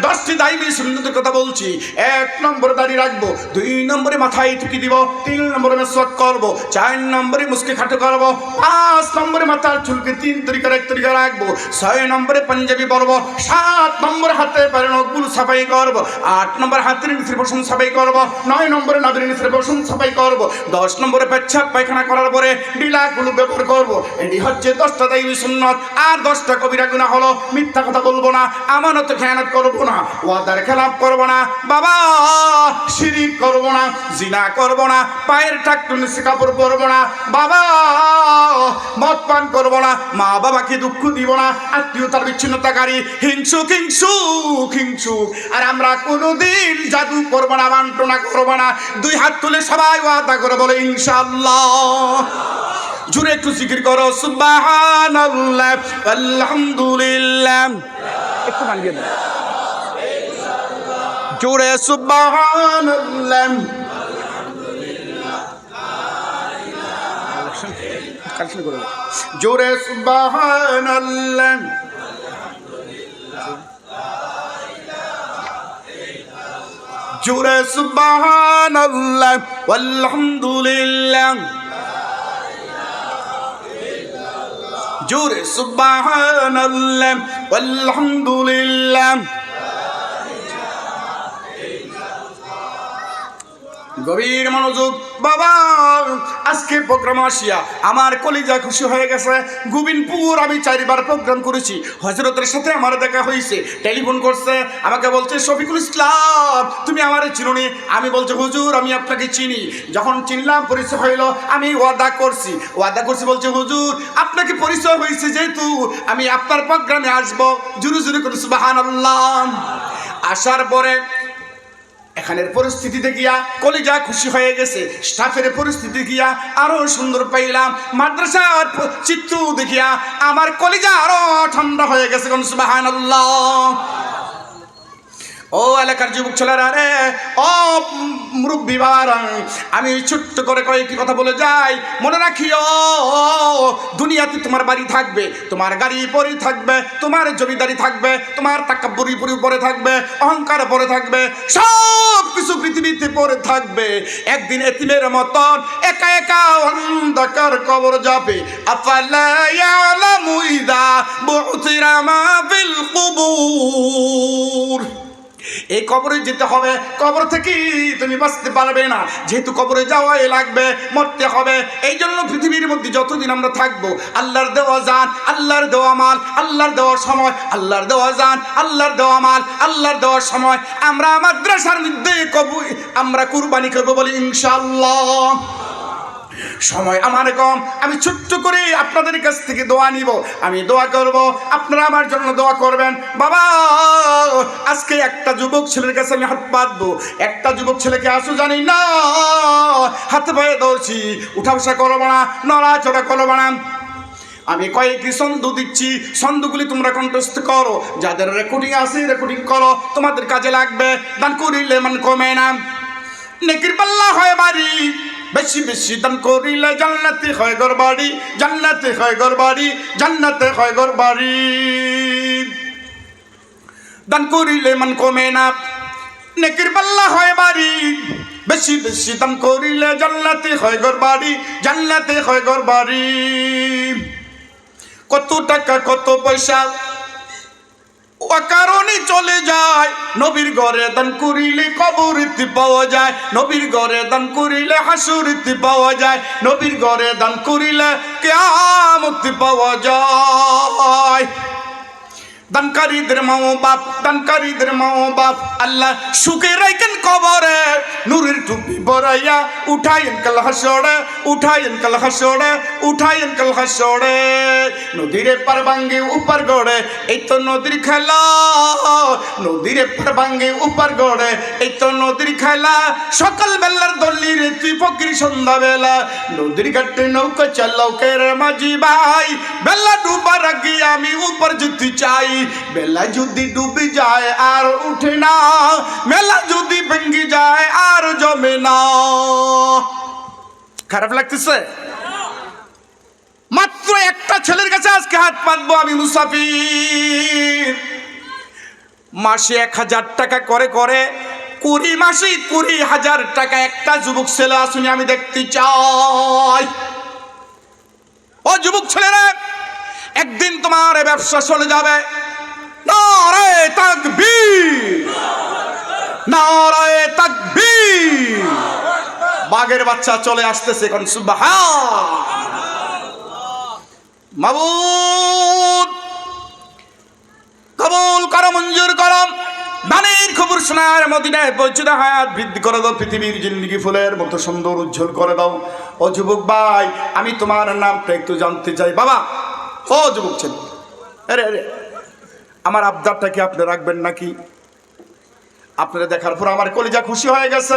10টি দায়ী সুন্নতের কথা বলছি। 1 নম্বরে দাঁড়িয়ে রাখবো, 2 নম্বরে মাথায় টুকি দিব, 3 নম্বরে মেসওয়াক করব, 4 নম্বরে মুসকে খাটো করব, 5 নম্বরে মাথার চুলকে 3 তরিকার 1 তরিকা রাখবো, 6 নম্বরে পাঞ্জাবি পরব, 7 নম্বরে হাতে পায়ের নখগুলো সাফাই করব, 8 নম্বরে হাতের নিচের বসন সাফাই করব, 9 নম্বরে নাভির নিচের বসন সাফাই করব, 10 নম্বরে পেচ্ছাপ পায়খানা করার পরে ডিলাগুলো ব্যবহার করব। এটি হচ্ছে 10টা দায়ী সুন্নত। আর 10টা কবিরা গুনাহ হলো মিথ্যা কথা বলবো না, আমানত খেয়ানত করবো না, ওয়াদার খেলাপ করবো না, বাবা শিরিক করবো না, জিনা করবো না, পায়ের টাকনুর নিচে কাপড় পরবো না, বাবা মদ পান করবো না, মা বাবাকে দুঃখ দিব না, আত্মীয়তার বিচ্ছিন্নতাকারী, হিংসুক। আর আমরা কোনোদিন জাদু করবো না, বান্টনা করবো না। 2 হাত তুলে সবাই ওয়াদা করে বলে ইনশাআল্লাহ। জুড়ে একটু জিকির করো, সুবহানাল্লাহ আলহামদুলিল্লাহ। একটু গান গেয়ে দাও জোরে, সুবহানাল্লাহ জোরে, সুবহানাল্লাহ জোরে, সুবহানাল্লাহ আলহামদুলিল্লাহ জোরে, সুবহানাল্লাহ আলহামদুলিল্লাহ। গভীর মনোযোগ বাবা, আজকে প্রোগ্রাম আসিয়া আমার কলিজা খুশি হয়ে গেছে। গোবিন্দপুর আমি 4 বার প্রোগ্রাম করেছি, হযরতের সাথে আমার দেখা হয়েছে, টেলিফোন করছে, আমাকে বলছে শফিকুল ইসলাম তুমি আমারে চিনোনি? আমি বলছি হুজুর আমি আপনাকে চিনি। যখন চিনলাম, পরিচয় হইল, আমি ওয়াদা করছি বলছে হুজুর আপনাকে পরিচয় হয়েছে যেহেতু আমি আপনার প্রোগ্রামে আসবো। জোরে জোরে করে সুবহানাল্লাহ। আসার পরে এখানের পরিস্থিতি দেখিয়া কলিজা খুশি হয়ে গেছে, স্টাফের পরিস্থিতি দেখিয়া আরো সুন্দর পাইলাম, মাদ্রাসার চিত্র দেখিয়া আমার কলিজা আরো ঠান্ডা হয়ে গেছে। সুবহানাল্লাহ। ও এলাকার যুবক ছেলেরা রে, ও মুরব্বী বাবারা, আমি ছোট্ট করে কয়েকটি কথা বলে যাই। মনে রাখিও, দুনিয়াতে তোমার বাড়ি থাকবে, তোমার গাড়ি পরে থাকবে, তোমার জমিদারি থাকবে, তোমার তাকাব্বুরি পরে থাকবে, অহংকার পরে থাকবে, সব কিছু পৃথিবীতে পরে থাকবে। একদিন এতিমের মতন একা একা অন্ধকার কবর যাবে। আফালা ইয়ালামু ইযা বু'থিরা মা ফিল কুবুর। এই কবরে যেতে হবে, কবর থেকে তুমি বাঁচতে পারবে না, যেহেতু কবরে যাওয়াই লাগবে, মরতে হবে। এই জন্য পৃথিবীর মধ্যে যতদিন আমরা থাকবো, আল্লাহর দেওয়া জান, আল্লাহর দেওয়া মাল, আল্লাহর দেওয়া সময়, আল্লাহর দেওয়া জান, আল্লাহর দেওয়া মাল, আল্লাহর দেওয়ার সময় আমরা মাদ্রাসার মধ্যে আমরা কুরবানি করবো বলি ইনশাআল্লাহ। সময় আমার কম, আমি ছোট্ট করে আপনাদের কাছ থেকে দোয়া নিব, আমি দোয়া করব, আপনারা আমার জন্য দোয়া করবেন। বাবা, আজকে একটা যুবক ছেলের কাছে আমি হাত পাতবো, একটা যুবক ছেলেকে আসো জানি না, হাতে পায়ে ধরছি, উঠা বসা করবো না, নড়াচড়া করবো না। আমি কয়েকটি ছন্দ দিচ্ছি, ছন্দগুলি তোমরা কণ্ঠস্থ করো, যাদের রেকর্ডিং আছে রেকর্ডিং করো, তোমাদের কাজে লাগবে। দান করিলে মান কমে না, নেকির পাল্লা হয় বাড়ি, বেশি বেশি দান করিলে জান্নাতে হয় ঘর বাড়ি, জান্নাতে হয় ঘর বাড়ি, জান্নাতে হয় ঘর বাড়ি। দান করিলে মান কমে না, নেকির পাল্লা হয় বাড়ি, বেশি বেশি দান করিলে জান্নাতে হয় ঘর বাড়ি, জান্নাতে হয় ঘর বাড়ি। কত টাকা কত পয়সা অকারণে চলে যায়, নবীর ঘরে দান করিলে কবরিতে পাওয়া যায়, নবীর ঘরে দান করিলে হাসুরিতে পাওয়া যায়, নবীর ঘরে দান করিলে কিয়ামতে পাওয়া যায়। দানকারীদের মা ও বাপ, দানকারীদের মা ও বাপ আল্লাহ সুখে রাখেন কবরে, নূরের টুপি পরাইয়া উঠাইন কাল হাসরে, উঠাইন কাল হাসরে, উঠাইন কাল হাসরে। নদীরে পার ভাঙ্গে উপার গড়ে, এই তো নদীর খেলা, নদীরে পার ভাঙ্গে উপার গড়ে, এই তো নদীর খেলা। সকাল বেলার দলি রে তুই ফকির সন্ধ্যা বেলা, নদীর ঘাটে নৌকা চালাও কে রে মাঝি ভাই, বেলা ডুবার আগে আমি উপর যেতে চাই। বেলা যদি ডুবে যায় আর উঠে না, মেলা যদি ভেঙে যায় আর জমে না। খারাপ লাগতেছে? মাত্র একটা ছেলের কাছে আজকে হাত পাতবো আমি, মুসাফির। মাসে 1000 টাকা করে করে 20 মাসে 20,000 টাকা একটা যুবক ছেলে আসুনি আমি দেখতে চাই। ও যুবক ছেলেরা, একদিন তোমার ব্যবসা চলে যাবে। নারে তাকবীর, নারে তাকবীর। বাঘের বাচ্চা চলে আসতেছে, কোন সুবহানাল্লাহ। মাবুদ কবুল করো, মঞ্জুর করো। দানের খবর শোনার মদিনায় পৌঁছে দাও, হায়াত বৃদ্ধি করে দাও, পৃথিবীর জিন্দেগি ফুলের মতো সুন্দর উজ্জ্বল করে দাও। ও যুবক ভাই, আমি তোমার নামটা একটু জানতে চাই। বাবা, ও যুবক ছেলে, আরে আরে, আমার আবদারটা কি আপনি রাখবেন নাকি? আপনারা দেখার পর আমার কলিজা খুশি হয়ে গেছে।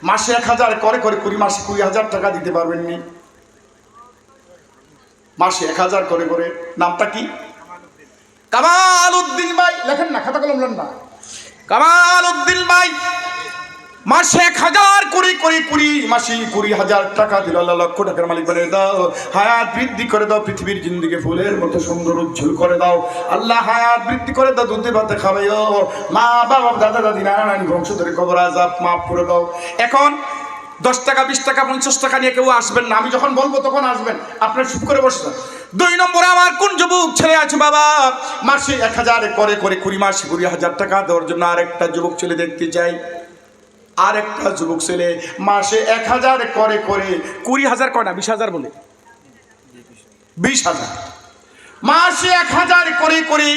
মাসে 1000 করে করে 20 মাসে 20,000 টাকা দিতে পারবেননি? মাসে 1000 করে করে। নামটা কি? কামাল উদ্দিন ভাই। লেখেন না, খাতা কলম লেন না। কামাল উদ্দিন ভাই মাসে 1000 করে করে 20 মাসে 20,000 টাকা দিল। আল্লাহ লক্ষ টাকার মালিক বানিয়ে দাও, হায়াত বৃদ্ধি করে দাও, পৃথিবীর জিন্দেগি ফুলের মতো সুন্দর উজ্জ্বল করে দাও। আল্লাহ হায়াত বৃদ্ধি করে দাও, দুধে ভাতে খাওয়াইও, মা বাবা দাদা দাদি নানা নানি বংশধরে কবর আযাব মাফ করে দাও। এখন 10 টাকা 20 টাকা 50 টাকা নিয়ে কেউ আসবেন না, আমি যখন বলবো তখন আসবেন। আপনার চুপ করে বসে। 2 নম্বরে আমার কোন যুবক ছেলে আছে বাবা মাসে 1000 করে করে 20 মাসে 20,000 টাকা দেওয়ার জন্য আরেকটা যুবক ছেলে দেখতে চাই। আরেকটা যুবক ছেলে মাসে 1000 করে করে 20,000 কয় না 20,000 বলে 20,000 মাসে 1000 করে করে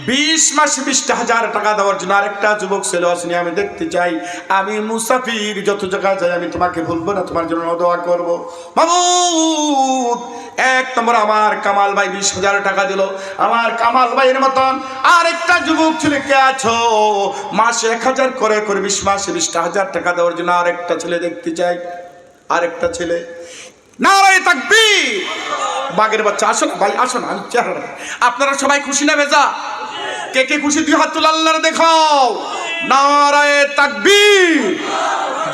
20 মাসে 20,000 টাকা দেওয়ার জন্য আরেকটা যুবক ছেলে আসেনি আমি দেখতে চাই। আমি মুসাফির, যত জায়গায় যাই আমি তোমাকে ভুলবো না, তোমার জন্য দোয়া করবো। মাবুদ এক নম্বর আমার কামাল ভাই 20,000 টাকা দিল। আমার কামাল ভাইয়ের মতন আরেকটা যুবক ছেলে কে আছো মাসে 1,000 করে 20 মাসে 20,000 টাকা দেওয়ার জন্য আরেকটা ছেলে দেখতে চাই। আরেকটা ছেলে, নারায়ে তাকবীর। বাগের বাচ্চা আসো না ভাই, আসো না। আমি চেহারা, আপনারা সবাই খুশি না ভেজা? কে কে খুশি? 2 হাত তুলে আল্লাহর দেখাও। নারায়ে তাকবীর,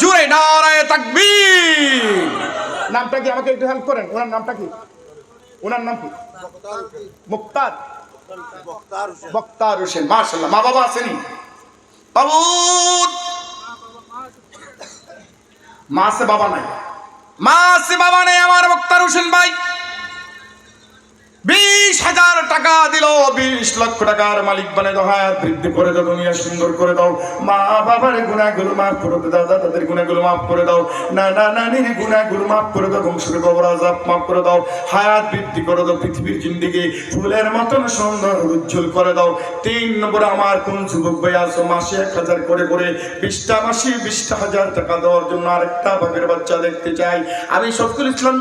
জোরে নারায়ে তাকবীর। নামটা কি? আমাকে একটু হেল্প করেন। ওনার নামটা কি? ওনার নাম কি? মুক্তার বক্তার হোসেন। মাশাআল্লাহ। মা বাবা আসেনি? বাবু মা আছে বাবা নাই? মা আছে বাবা নাই। আমার বক্তার হোসেন ভাই 20,000 টাকা দিল। 20 লক্ষ টাকার মালিক বানাই দাও, হায়াত বৃদ্ধি করে দাও, দুনিয়া সুন্দর করে দাও, মা বাবার গুনাহগুলো মাফ করে দাও, দাদা দাদের গুনাহগুলো মাফ করে দাও, নানা নানির গুনাহগুলো মাফ করে দাও, বংশের কবর আযাব মাফ করে দাও, হায়াত বৃদ্ধি করে দাও, পৃথিবীর জিন্দেগি ফুলের মতন সুন্দর উজ্জ্বল করে দাও। 3 নম্বরে আমার কোন যুবক ভাই আছো মাসে 1,000 করে 20টা মাসে 20,000 টাকা দেওয়ার জন্য আরেকটা বাঘের বাচ্চা দেখতে চাই। আমি শফিকুল ইসলাম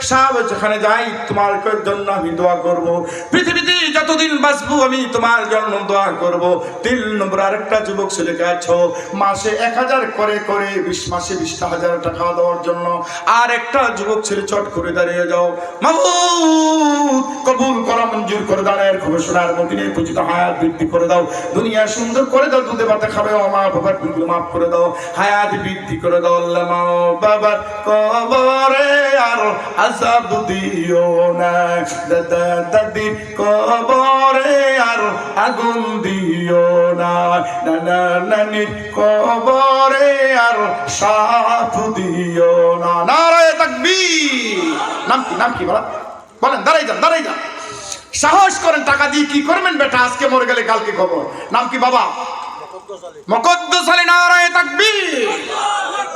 সাহেব যেখানে যাই তোমার জন্য আমি দোয়া করব। পৃথিবীতে যতদিন বাঁচবো আমি তোমার জন্য দোয়া করব। 3 নম্বর আরেকটা যুবক ছেলেকে আছো মাসে 1,000 করে 20 মাসে 20,000 টাকা দেওয়ার জন্য আরেকটা যুবক ছেলে চট করে দাঁড়িয়ে যাও। মাবুদ কবুল করো, মঞ্জুর করে দাও, এর খুব সোনার মদিনে পূজিত হায়াত বৃদ্ধি করে দাও, দুনিয়া সুন্দর করে দাও, দুধে ভাতে খাবে, মা বাবার গুলো মাফ করে দাও, হায়াত বৃদ্ধি করে দাও। আল্লাহ মা বাবার কবরে আর আযাব দিও না, দাদা দাদির কবরে আর আগুন দিও না, নানা নানির কবরে আর সাপ দিও না। নারায়ে তাকবীর। নাম কি? নাম কি বলেন? দাঁড়াই যান। সাহস করেন। টাকা দিয়ে কি করবেন বেটা? আজকে মরে গেলে কালকে খবর। নাম কি বাবা? মুকদ্দাস আলী। নারায়ে তাকবীর।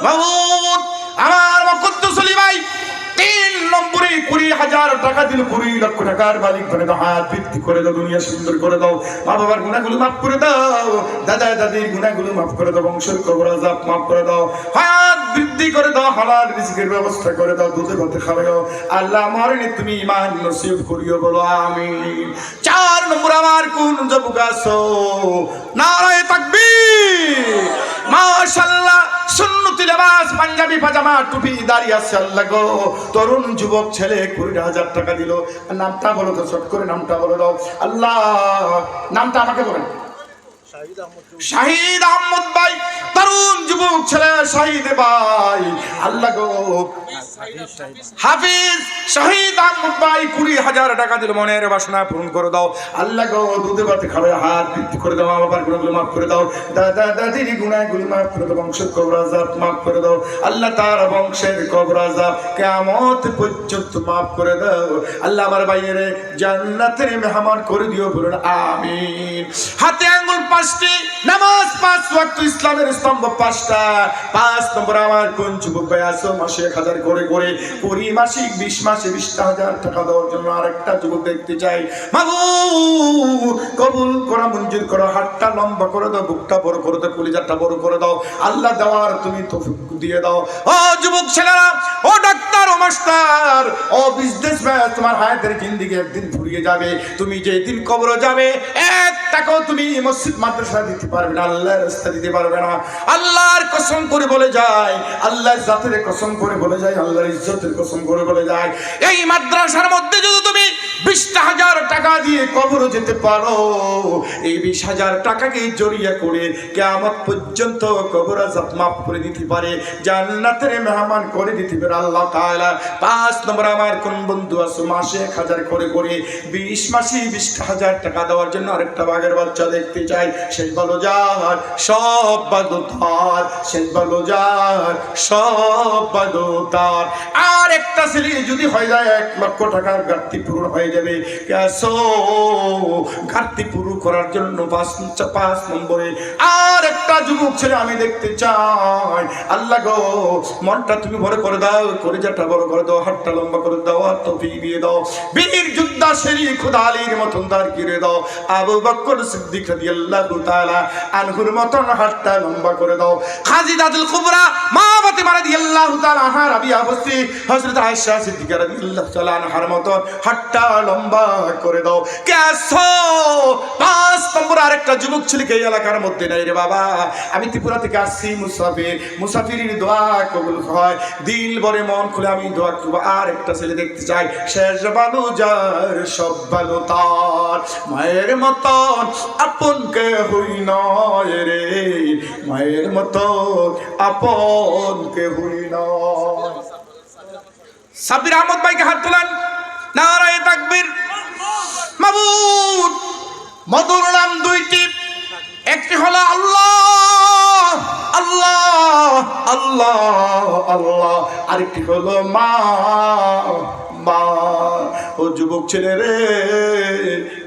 মাহমুদ আমার মুকদ্দাস আলী ভাই 3 নম্বরে 20,000 টাকা দিল। 20 লক্ষ টাকার মালিক বনে দাও, হায়াত বৃদ্ধি করে দাও, দুনিয়া সুন্দর করে দাও, মা বাবার গুনাহগুলো মাফ করে দাও, দাদা দাদির গুনাহগুলো মাফ করে দাও, বংশের কবর আযাব মাফ করে দাও, হায়াত বৃদ্ধি করে দাও, হালাল রিজিকের ব্যবস্থা করে দাও, দুধে ভাতে খাওয়াও। আল্লাহ মরণে তুমি ঈমান নসিব করিও, বলো আমিন। 4 নম্বর আমার কোন যুবক আছো নারায়ে তাকবীর। মাশাআল্লাহ সুন্নতি লেবাস, পাঞ্জাবি পাজামা টুপি দাঁড়িয়ে আছে। আল্লাহ গো তরুণ যুবক ছেলে 20,000 টাকা দিল। নামটা বলো তো, চট করে নামটা বলে দাও। আল্লাহ নামটা আমাকে বলেন। শাহিদ আহমদ ভাই তরুণ যুবক ছেলে শাহিদ ভাই। আল্লাহ গো হাফিজ শাহিদ আহমদ ভাই 20,000 টাকা দিল। মনের বাসনা পূরণ করে দাও। আল্লাহ গো দুধে ভাতে খাবে, হাত বৃদ্ধি করে দাও, মা বাবার গুনাহগুলো মাফ করে দাও, দাদা দাদির গুনাহগুলো মাফ করে দাও, বংশের কবর আযাব মাফ করে দাও। আল্লাহ তার বংশের কবর আযাব কিয়ামত পর্যন্ত মাফ করে দাও। আল্লাহ আমার ভাইয়ের জান্নাতের মেহমান করে দিও, বলুন আমিন। হাতে আঙ্গুল 5টি, নামাজ 5 ওয়াক্ত, ইসলামের স্তম্ভ 5টা। 5 নম্বর আমার কোন যুবক ভাই আছো মাসে 1,000 করে 20 মাসিক 20 মাসে 20,000 টাকা দেওয়ার জন্য আরেকটা যুবক দেখতে চাই। মাবুদ কবুল করো, মঞ্জুর করো, হাতটা লম্বা করে দাও, বুকটা বড় করে দাও, কলিজাটা বড় করে দাও। আল্লাহ দেওয়ার তুমি তৌফিক দিয়ে দাও। ও যুবক ছেলেরা, ও ডাক্তার, ও মাস্টার, ও বিজনেসম্যান, তোমার হায়াতের জিন্দেগি একদিন ফুরিয়ে যাবে। তুমি যেদিন কবরে যাবে 1 টাকাও তুমি মসজিদ মাদ্রাসা দিতে পারবে না, আল্লাহর রাস্তা দিতে পারবে না। আল্লাহর কসম করে বলে যায়, আল্লাহর জাতের কসম করে বলে যায়, আল্লাহর ইজ্জতের কসম করে বলে যায়, এই মাদ্রাসার মধ্যে যদি তুমি 20,000 টাকা দিয়ে কবরে যেতে পারো, এই 20,000 টাকাকে জড়িয়ে করে কিয়ামত পর্যন্ত কবর আযাব মাফ করে দিতে পারে, জান্নাতের মেহমান করে দিতে পারে আল্লাহ তাআলা। 5 নম্বর আমার কোন বন্ধু আছে মাসে 1,000 করে 20 মাসে 20,000 টাকা দেওয়ার জন্য আরেকটা বাঘের বাচ্চা দেখতে চাই। শেষ বলো যার সব বাদো তার, শেষ বলো যার সব বাদো তার। আর একটা ছেলে যদি হয়ে যায় 1 লক্ষ টাকার ঘাটতি পূরণ হয়ে যাবে। কেসো ঘাটতি পূরণ করার জন্য 5 নম্বরে আর একটা যুবক ছেলে আমি দেখতে চাই। আল্লাহ গো মনটা তুমি বড় করে দাও, কলিজাটা বড় করে দাও, হাতটা লম্বা করে দাও, আর তৌফিক দিয়ে দাও। বীর যোদ্ধা শেরি খোদা আলীর মতন দাঁড়িয়ে দাও, আবু বকর সিদ্দিক রাদিয়াল্লাহু তাআলা আনহুর মতন হাতটা লম্বা করে দাও। খাজিদাতুল কুবরা মা ফাতিমা রাদিয়াল্লাহু তাআলা আনহা রাবিয়া বস্তি হযরত আয়েশা সিদ্দিকা রাদিয়াল্লাহু তাআলা আনহার মতো হাতটা লম্বা করে দাও। কেসো 5 নম্বর আরেকটা যুবক ছেলেকে এই এলাকার মধ্যে নাই রে বাবা, আমি ত্রিপুরা থেকে আসছি মুসাফিরের দোয়া কবুল হয়, দিল ভরে মন খুলে আমি দোয়া করব। আর একটা ছেলে দেখতে চাই, শেষ ভালো যার সব ভালো তার, মায়ের মতন আপন কে হই নয় রে, মায়ের মতন আপন কে হই নয়। সাব্বির আহমদ ভাইকে হাত তোলেন, নারায়ে তাকবীর। মাবুদ মধুর নাম দুইটি, একটি হলো আল্লাহ আল্লাহ আল্লাহ আল্লাহ, আরেকটি হলো মা মা। ও যুবক ছেলে রে,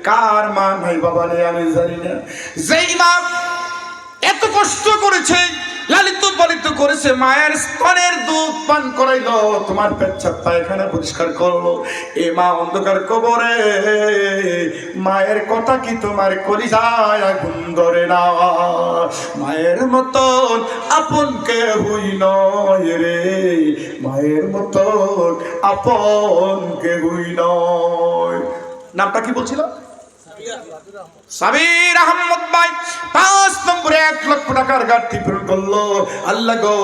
কার মা নাই বাবা রে আমি জানি না। যেই মা এত কষ্ট করেছে, লালিত পালিত করেছে, মায়ের স্তনের দুধ পান করাইলো, তোমার পেচ্ছাপ পায়খানা পরিষ্কার করলো, এ মা অন্ধকার কবরে, মায়ের কথা কি তোমার কলিজায় আগুন ধরে না? মায়ের মতন আপন কে হই নয় রে, মায়ের মতন আপন কে হই নয়। নামটা কি বলছিল? সাবির আহমদ ভাই 5 নম্বরে 1 লক্ষ টাকার ঘাটতি পূরণ করলো। আল্লাহ গো,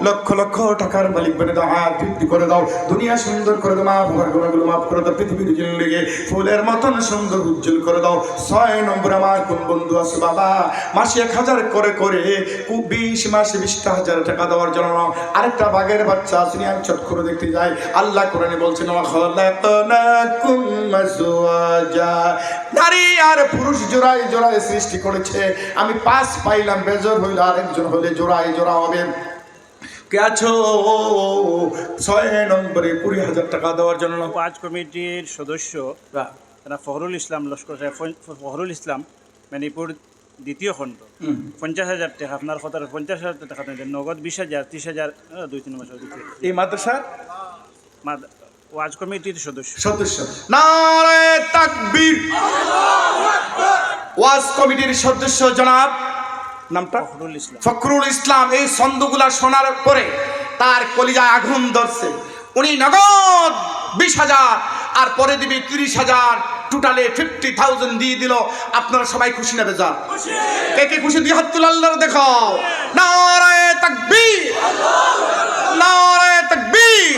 লক্ষ লক্ষ টাকার মালিক বনে দাও, হাত বৃদ্ধি করে দাও, দুনিয়া সুন্দর করে দাও, মাফ করার গুণাগুলো মাফ করে দাও, পৃথিবীর জিন্দগি ফুলের মতন সুন্দর উজ্জ্বল করে দাও। 6 নম্বরে আমার কোন বন্ধু আছে বাবা, মাসে 1000 করে করে 20 মাসে 20,000 টাকা দেওয়ার জন্য আরেকটা বাঘের বাচ্চা আছে, আমি চট করে দেখতে যাই। আল্লাহ কোরআনে বলছেন, ওয়া খালাকনাকুম আজওয়াজা, নারী আর পুরুষ জোড়ায় জোড়ায় সৃষ্টি করেছে। আমি 5 পাইলাম, বেজর হইল আরেকজন হলে জোড়ায় জোড়া হবে। কে আছো 6 নম্বরে 20,000 টাকা দেওয়ার জন্য? 5 কমিটির সদস্য তারা ফখরুল ইসলাম লস্কর সাহেব, ফখরুল ইসলাম মণিপুর 2য় খণ্ড, 50,000 টাকা আপনার কথা, 50,000 টাকা নগদ 20,000, 30,000 2-3 মাস এই মাদ্রাসার ওয়াজ কমিটির সদস্য। নারায়ে তাকবীর। ওয়াজ কমিটির সদস্য জনাব, নামটা ফখরুল ইসলাম। এই ছন্দগুলা শোনার পরে তার কলিজায় আগুন ধরছে। উনি নগদ 20,000 আর পরে দিবে 30,000, টোটালে 50,000 দিয়ে দিল। আপনারা সবাই খুশি না বেজার? কে কে খুশি? দুই হাত তুলে আল্লাহর দেখাও। নারায়ে তাকবীর, নারায়ে তাকবীর।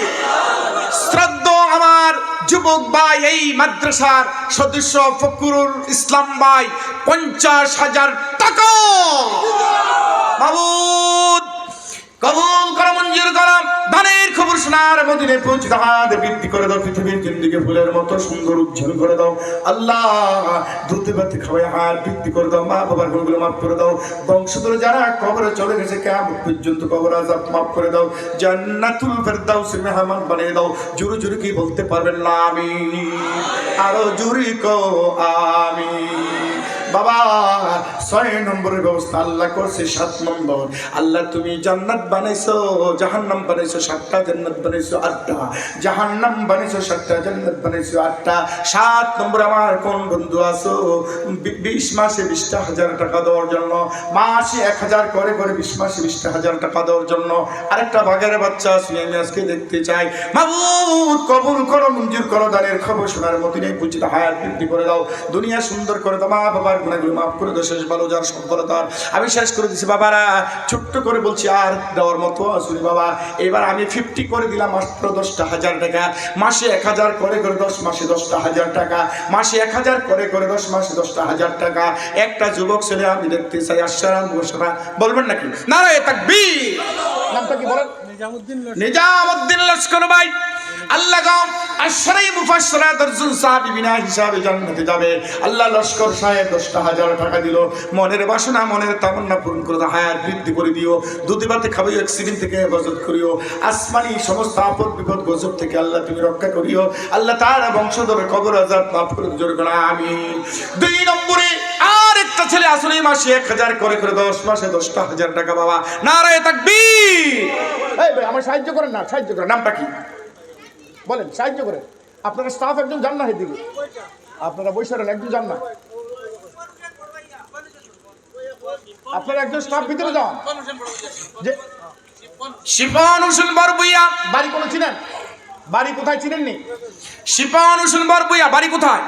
শ্রদ্ধা আমার যুবক ভাই, এই মাদ্রাসার সদস্য ফখরুল ইসলাম ভাই 50,000 টাকা মাবুদ কবুল করো, মঞ্জুর করো। দানের খবর শোনার মদিনে পৌঁছে হাত বৃদ্ধি করে দাও, পৃথিবীর জিন্দিগি ফুলের মতো সুন্দর উজ্জ্বল করে দাও। আল্লাহ দুধে ভাতে খাওয়াই হাত বৃদ্ধি করে দাও, মা বাবার গুণগুলো মাফ করে দাও। বংশধর যারা কবরে চলে গেছে কিয়ামত পর্যন্ত কবর আযাব মাফ করে দাও, জান্নাতুল ফেরদাউসে মেহমান বানিয়ে দাও। জোরে জোরে কি বলতে পারবেন না? আমিন। আরো জোরে কো আমিন। বাবা 6 নম্বরের ব্যবস্থা আল্লাহ করছে। 7 নম্বর, আল্লাহ তুমি জান্নাত বানাইছো, জাহান্নাম বানাইছো, 7টা জান্নাত বানাইছো, 8টা জাহান্নাম বানাইছো, 7টা জান্নাত বানাইছো, 8টা। 7 নম্বর আমার কোন বন্ধু আছো 20 মাসে 20,000 টাকা দেওয়ার জন্য, মাসে 1000 করে করে 20 মাসে 20,000 টাকা দেওয়ার জন্য আরেকটা বাঘের বাচ্চা আছে, আমি আজকে দেখতে চাই। মাবুদ কবুল করো, মঞ্জুর করো। দানের খবর শোনার মতো নেই, বুঝতে হায়াত বৃদ্ধি করে দাও, দুনিয়া সুন্দর করে দাও, মা বাবার গুনাহগুলো মাফ করে দাও, শেষ ভালো যার সফলতার। আমি শেষ করে দিছি বাবারা, ছোট্ট করে বলছি, আর দেওয়ার মতো আসুন বাবা। এবার আমি 50 করে দিলাম, মাত্র 10,000 টাকা, মাসে 1000 করে করে 10 মাসে 10,000 টাকা, মাসে 1000 করে করে 10 মাসে 10,000 টাকা। একটা যুবক ছেলে আমি দেখতে চাই, আশারাম বসরা বলবেন নাকি? নারায়ে তাকবীর। নামটা কি বলেন? নিজামউদ্দিন লস্কর ভাই। আল্লাহ গাম আশরাই মুফাসসিরা দরজুল সাহাবী বিনা হিসাবে জান্নাতে যাবে। আল্লাহ লস্কর সাহেব 10,000 টাকা দিল, মনের বাসনা মনের তামান্না পূরণ করে দাও, হায়াত বৃদ্ধি করে দিও, দুধে ভাতে খাওয়াইও, অ্যাক্সিডেন্ট থেকে হেফাজত করিও, আসমানি সমস্ত আপদ বিপদ গজব থেকে আল্লাহ তুমি রক্ষা করিও। আল্লাহ তার বংশধরের কবর আযাব মাফ করে জোরে করে আমিন। 2 নম্বরে আর একটা ছেলে আসলে মাসে 1000 করে করে 10 মাসে 10,000 টাকা। বাবা নারায়ে তাকবীর। এই ভাই আমার সাহায্য করেন না, সাহায্য করেন। নামটা কি বলেন? সাহায্য করেন। আপনারা স্টাফ একজন যান না এদিকে, আপনারা বৈশারেন একজন যান না, আপনারা একজন স্টাফ ভিতরে যান। যে শিপন হোসেন বরবুইয়া বাড়ি কোনো চিনেন? বাড়ি কোথায় চিনেননি? শিপন হোসেন বরবুইয়া বাড়ি কোথায়?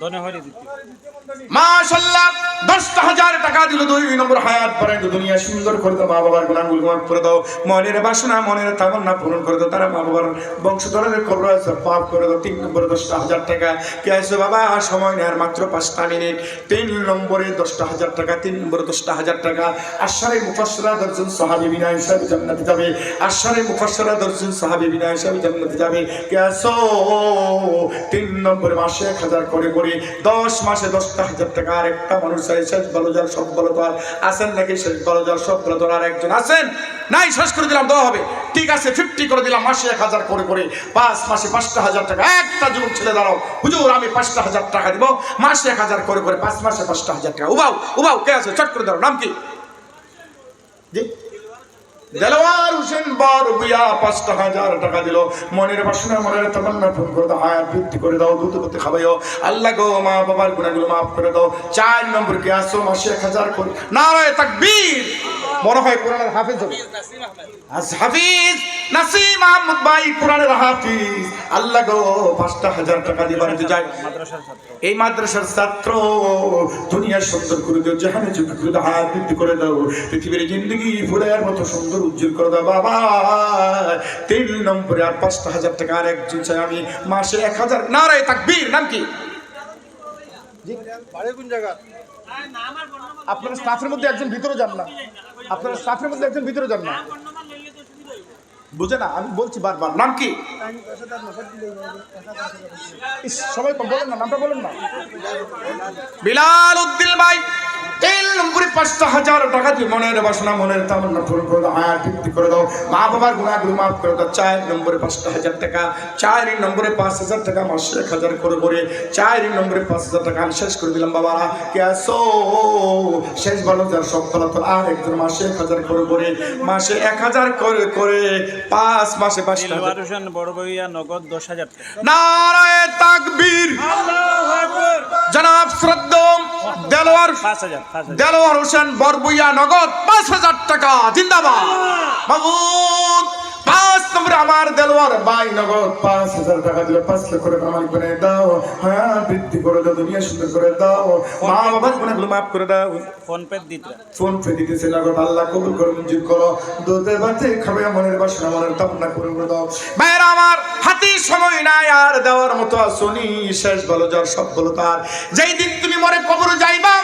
ধনে হয়ে দিতে মাশাআল্লাহ 10,000 টাকা দিল 2 নম্বর হায়াত পরে দুনিয়া সুন্দর করে দাও, মা বাবার গুনাহগুলো মাফ করে দাও, মনের বাসনা মনের তামান্না পূরণ করে দাও, তারা মা বাবার বংশধরের কবর আছে মাফ করে দাও। 3 নম্বরে 10,000 টাকা কে আছে বাবা, সময় নেই আর মাত্র 5টা মিনিট। 3 নম্বরে 10,000 টাকা, 3 নম্বরে 10,000 টাকা। আশারে মুফাসসিরা দর্জন সাহাবী বিনা হিসাবে জান্নাতে যাবে, আশারে মুফাসসিরা দর্জন সাহাবী বিনা হিসাবে জান্নাতে যাবে। কে আছো 3 নম্বরে মাসে 1000 করে করে 10 মাসে 10,000 টাকা। আর একটা মানুষ চাই শেষ ভালো যার সব ভালো তো আর আছেন নাকি? শেষ ভালো যার সব ভালো তো আর একজন আছেন নাই? শেষ করে দিলাম, দেওয়া হবে, ঠিক আছে 50 করে দিলাম, মাসে 1000 করে করে 5 মাসে 5,000 টাকা। একটা যুবক ছেলে দাঁড়াও, হুজুর আমি 5,000 টাকা দিব, মাসে 1000 করে করে 5 মাসে 5,000 টাকা। উবাও উবাও কে আছে? চট করে দাও, নাম কি? জি দেলোয়ার হোসেন বরবুইয়া 5,000 টাকা দিল, মনের বাসনা মনের তামান্না পূরণ করে দাও, হায়াত বৃদ্ধি করে দাও, দুধ করতে খাবাইও, আল্লাহ গো মা বাবার গুনাহগুলো মাফ করে দাও। 4 নম্বর কে আসো, মাসে 1000 করে। নারায়ে তাকবীর। মনে হয় কোরআনের হাফেজ হবে। হাফিজ নাসিম আহমদ ভাই কোরআনের হাফিজ, আল্লাহ গো 5,000 টাকা দিয়ে বাড়িতে যায়। মাদ্রাসার ছাত্র এই মাদ্রাসার ছাত্র, দুনিয়া সুন্দর করে দাও, জাহানে যুগে করে দাও, হায়াত বৃদ্ধি করে দাও, পৃথিবীর জিন্দগি ফুলের মতো সুন্দর উজ্জ্বল করে দাও বাবা। 3 নম্বরে আর 5,000 টাকা আর একজন চাই আমি, মাসে 1000। নারায়ে তাকবীর। নাম কি? আপনার স্টাফের মধ্যে একজন ভিতরে যান না, আপনার স্টাফের মধ্যে একজন ভিতরে যান না। বুঝে না, আমি বলছি বারবার, নাম কি? ইস, সবাই বলেন না, নামটা বলেন না। বিলাল উদ্দিন ভাই 3 নম্বরে 5,000 টাকা দিয়ে মনের বাসনা মনের তামান্না পূরণ করে দাও, হায়াত বৃদ্ধি করে দাও, মা বাবার গুনাহগুলো মাফ করে দাও। 4 নম্বরে 5,000 টাকা, 4 নম্বরে 5,000 টাকা, মাসে 1000 করে করে 4 নম্বরে 5,000 টাকা। আমি শেষ করে দিলাম বাবারা, কে আসো শেষ ভালো যার সব ভালো তো আর একজন, মাসে 1000 করে করে মাসে 1000 করে করে 5 মাসে 5,000। দিলওয়ার হোসেন বড়বইয়া নগদ 10,000 টাকা। নারায়ে তাকবীর। জনাব শ্রদ্ধেয় দেলোয়ার 5,000 দেলোয়ার হোসেন বরবুইয়া নগদ 5,000 টাকা। জিন্দাবাদ মাবুদ। 5 নম্বরে আমার দেলোয়ার ভাই নগদ 5,000 টাকা দিল, 5 লাখ করে আমার করে দাও, হ্যাঁ বৃদ্ধি করে দাও, দুনিয়া সুন্দর করে দাও, মা বাবার গুনাহগুলো মাফ করে দাও। ফোন পে দিতে ফোন পে দিতেছে নগদ, আল্লাহ কবুল করে মঞ্জুর করো, দুধে ভাতে খাবে মনের বাসনা মনের তামনা করে দাও। ভাইরা আমার, হাতে সময় নাই আর দেওয়ার মতো আসনি, শেষ বলো যার সব বলো তার। যেই দিন তুমি মরে কবরে যাইবা,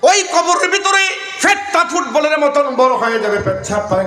ওই কবরের ভিতরে ফেটটা ফুটবলের মতন বড় হয়ে যাবে পেচ্ছাপ পায়।